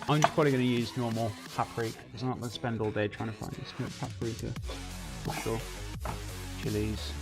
I'm just probably going to use normal paprika because I'm not going to spend all day trying to find smoked paprika for sure. Chilies,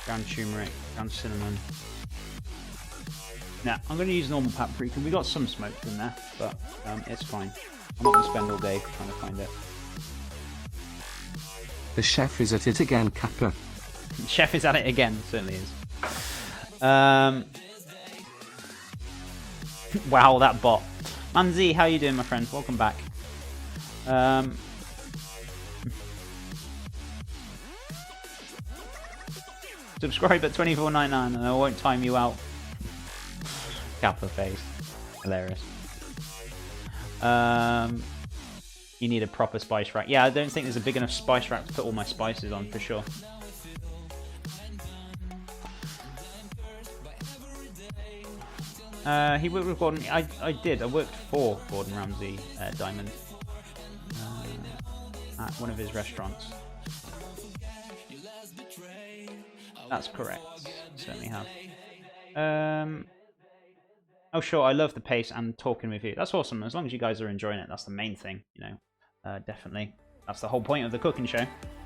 ground turmeric, ground cinnamon. Now, I'm going to use normal paprika. We got some smoked in there, but it's fine. I'm not going to spend all day trying to find it. The chef is at it again, Kappa. The chef is at it again, certainly is. Wow, that bot. Manzi, how you doing, my friend? Welcome back. Subscribe at $24.99 and I won't time you out. Kappa face. Hilarious. You need a proper spice rack. Yeah, I don't think there's a big enough spice rack to put all my spices on, for sure. He worked with Gordon. I did. I worked for Gordon Ramsay Diamond at one of his restaurants. That's correct. Certainly have. Oh, sure. I love the pace and talking with you. That's awesome. As long as you guys are enjoying it, that's the main thing. You know, definitely. That's the whole point of the cooking show.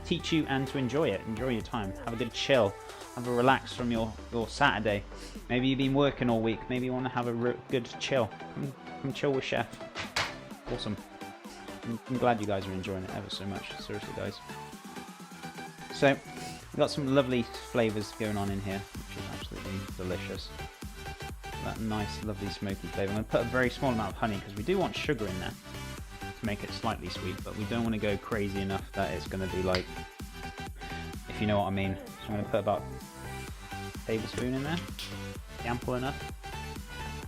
Teach you and to enjoy it. Enjoy your time. Have a good chill. Have a relax from your Saturday. Maybe you've been working all week. Maybe you want to have a good chill. Come chill with Chef. Awesome. I'm glad you guys are enjoying it ever so much. Seriously, guys. So, we've got some lovely flavours going on in here, which is absolutely delicious. That nice, lovely smoky flavour. I'm going to put a very small amount of honey because we do want sugar in there to make it slightly sweet, but we don't want to go crazy enough that it's going to be like, if you know what I mean. So I'm going to put about a tablespoon in there, ample enough,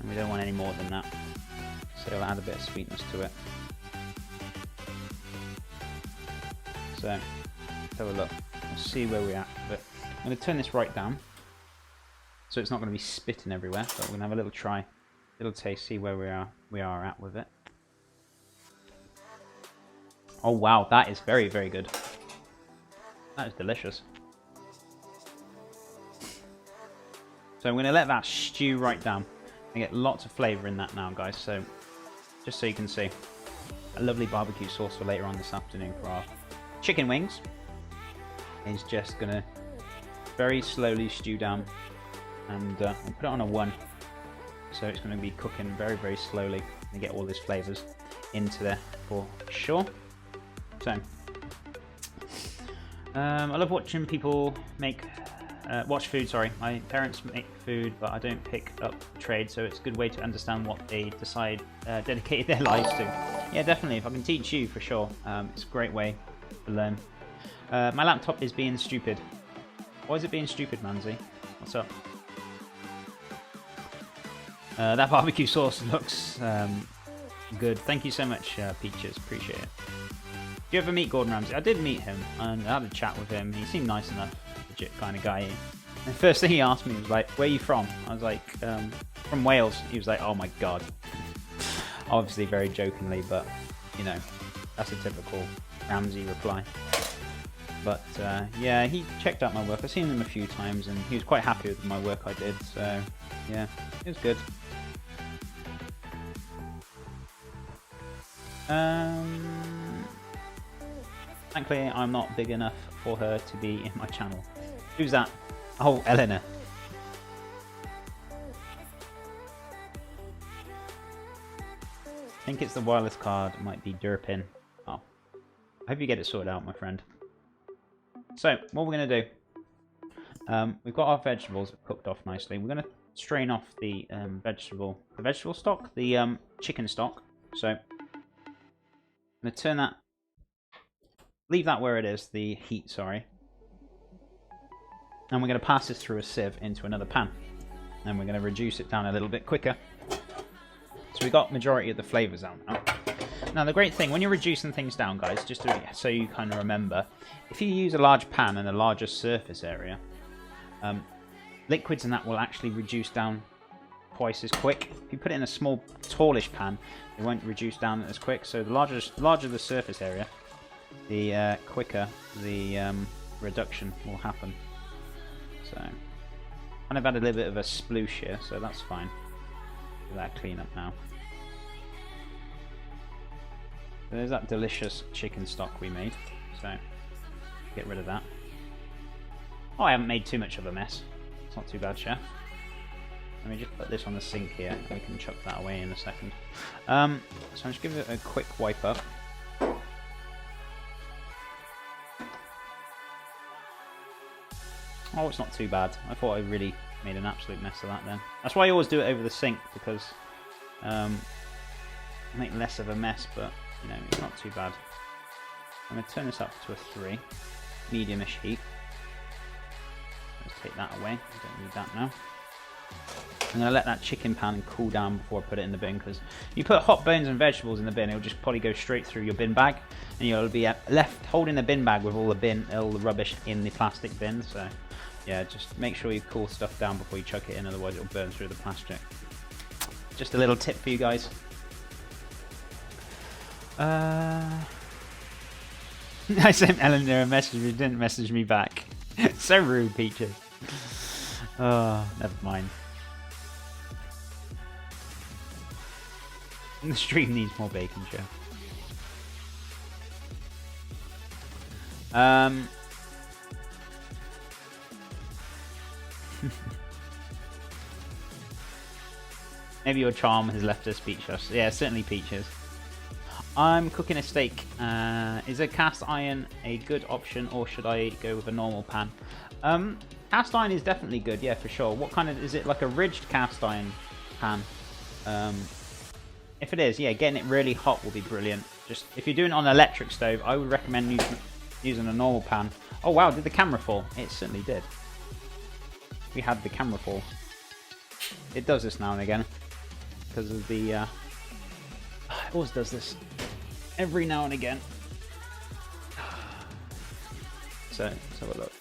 and we don't want any more than that, so it'll add a bit of sweetness to it. So, let's have a look. We'll see where we're at with it. I'm going to turn this right down, so it's not going to be spitting everywhere, but we're going to have a little try, little taste, see where we are at with it. Oh wow, that is very, very good. That is delicious. So I'm going to let that stew right down. I get lots of flavour in that now, guys, so just so you can see. A lovely barbecue sauce for later on this afternoon for our chicken wings. Is just going to very slowly stew down, and we'll put it on a 1. So it's going to be cooking very, very slowly and get all these flavours into there for sure. So, I love watching people watch food, sorry. My parents make food, but I don't pick up the trade, so it's a good way to understand what they decide dedicated their lives to. Yeah, definitely. If I can teach you, for sure. It's a great way to learn. My laptop is being stupid. Why is it being stupid, Manzi? What's up? That barbecue sauce looks good. Thank you so much, Peaches. Appreciate it. Did you ever meet Gordon Ramsay? I did meet him, and I had a chat with him. He seemed nice enough, legit kind of guy. And the first thing he asked me was like, "Where are you from?" I was like, "From Wales." He was like, "Oh my god." Obviously very jokingly, but you know, that's a typical Ramsay reply. But yeah, he checked out my work. I've seen him a few times, and he was quite happy with my work I did. So yeah, it was good. Thankfully, I'm not big enough for her to be in my channel. Who's that? Oh, Eleanor. I think it's the wireless card. It might be derping. Oh, I hope you get it sorted out, my friend. So, what we're going to do, we've got our vegetables cooked off nicely. We're going to strain off the vegetable stock, the chicken stock. So, I'm going to turn that, leave that where it is, the heat, sorry. And we're going to pass this through a sieve into another pan. And we're going to reduce it down a little bit quicker. So we got majority of the flavours out now. Now the great thing, when you're reducing things down, guys, just so you kind of remember, if you use a large pan and a larger surface area, liquids in that will actually reduce down twice as quick. If you put it in a small, tallish pan, it won't reduce down as quick. So the larger the surface area, the quicker the reduction will happen. So, kind of had a little bit of a sploosh here, so that's fine. Do that clean up now. So there's that delicious chicken stock we made. So get rid of that. Oh, I haven't made too much of a mess. It's not too bad, chef. Let me just put this on the sink here, and we can chuck that away in a second. So I'll just give it a quick wipe up. Oh, it's not too bad. I thought I really made an absolute mess of that then. That's why I always do it over the sink, because I make less of a mess, but you know, it's not too bad. I'm going to turn this up to a 3, medium-ish heat. Let's take that away. I don't need that now. I'm going to let that chicken pan cool down before I put it in the bin, because you put hot bones and vegetables in the bin, it'll just probably go straight through your bin bag, and you'll be left holding the bin bag with all the rubbish in the plastic bin. So yeah, just make sure you cool stuff down before you chuck it in, otherwise it'll burn through the plastic. Just a little tip for you guys. I sent Eleanor a message, but she didn't message me back. So rude, Peaches. Oh, never mind. The stream needs more bacon, Joe. Maybe your charm has left us speechless. Yeah, certainly Peaches. I'm cooking a steak. Is a cast iron a good option, or should I go with a normal pan? Cast iron is definitely good, yeah, for sure. What kind of, is it like a ridged cast iron pan? If it is, yeah, getting it really hot will be brilliant. Just, if you're doing it on an electric stove, I would recommend using a normal pan. Oh wow, did the camera fall? It certainly did. We had the camera fall. It does this now and again, because of the, it always does this every now and again. So, let's have a look.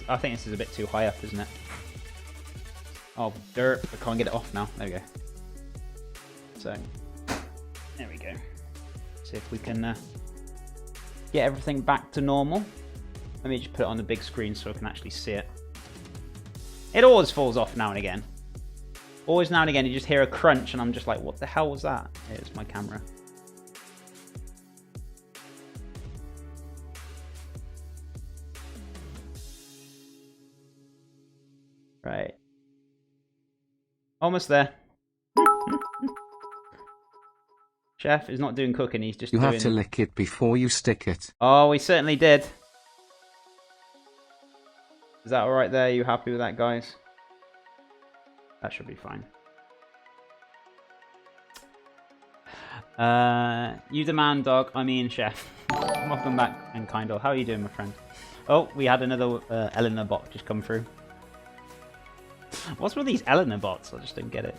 I think this is a bit too high up, isn't it? Oh, dirt. I can't get it off now. There we go. So, there we go. See if we can get everything back to normal. Let me just put it on the big screen so I can actually see it. It always falls off now and again. Always now and again you just hear a crunch and I'm just like, what the hell was that? It's my camera. Right. Almost there. Chef is not doing cooking, he's just You doing... have to lick it before you stick it. Oh, we certainly did. Is that alright there? You happy with that, guys? That should be fine. You demand, dog. I mean, chef. Welcome back, and Kindle. How are you doing, my friend? Oh, we had another Eleanor bot just come through. What's with these Eleanor bots? I just don't get it.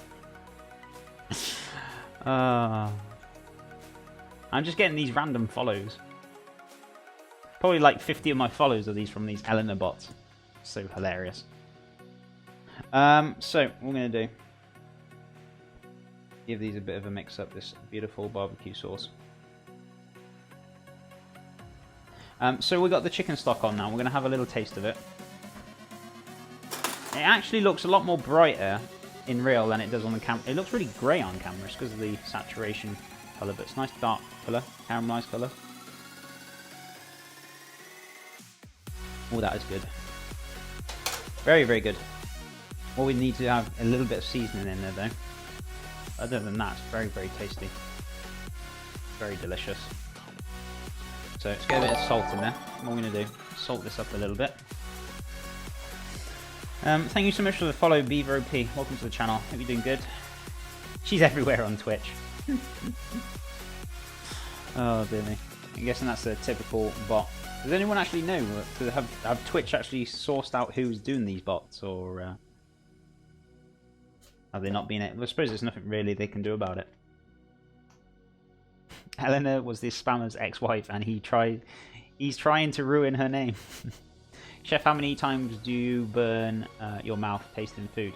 I'm just getting these random follows. Probably like 50 of my follows are these from these Eleanor bots. So hilarious. So what we're going to do, give these a bit of a mix up, this beautiful barbecue sauce. So we've got the chicken stock on now. We're going to have a little taste of it. It actually looks a lot more brighter in real than it does on the camera. It looks really grey on camera just because of the saturation colour, but it's nice dark colour, caramelised colour. Oh, that is good. Very, very good. Well, we need to have a little bit of seasoning in there though. Other than that, it's very, very tasty. Very delicious. So let's get a bit of salt in there. What we're going to do, salt this up a little bit. Thank you so much for the follow, Beaver OP. Welcome to the channel. Hope you're doing good. She's everywhere on Twitch. Oh dear me. I'm guessing that's a typical bot. Does anyone actually know? Have Twitch actually sourced out who's doing these bots, or have they not been able? I suppose there's nothing really they can do about it. Eleanor was this spammer's ex-wife, and he's trying to ruin her name. Chef, how many times do you burn your mouth tasting food?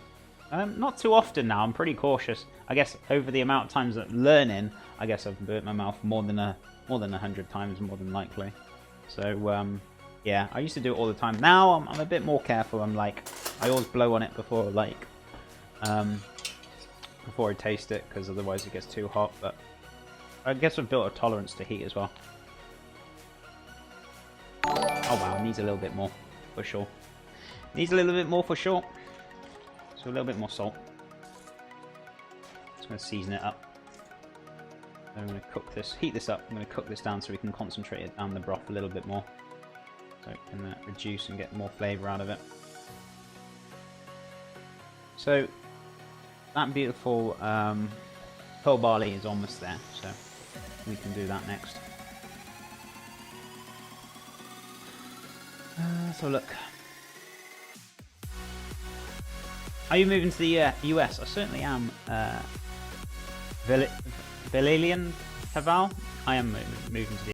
Not too often now. I'm pretty cautious. I guess over the amount of times that learning, I guess I've burnt my mouth more than 100 times, more than likely. So yeah, I used to do it all the time. Now I'm a bit more careful. I'm like, I always blow on it before before I taste it, because otherwise it gets too hot. But I guess I've built a tolerance to heat as well. Oh wow, needs a little bit more, for sure. Needs a little bit more for sure. So a little bit more salt. Just going to season it up. So I'm going to cook this, heat this up. I'm going to cook this down so we can concentrate it down the broth a little bit more. So it can reduce and get more flavour out of it. So that beautiful pearl barley is almost there, so we can do that next. So look. Are you moving to the US? I certainly am. Valilian Haval? I am moving to the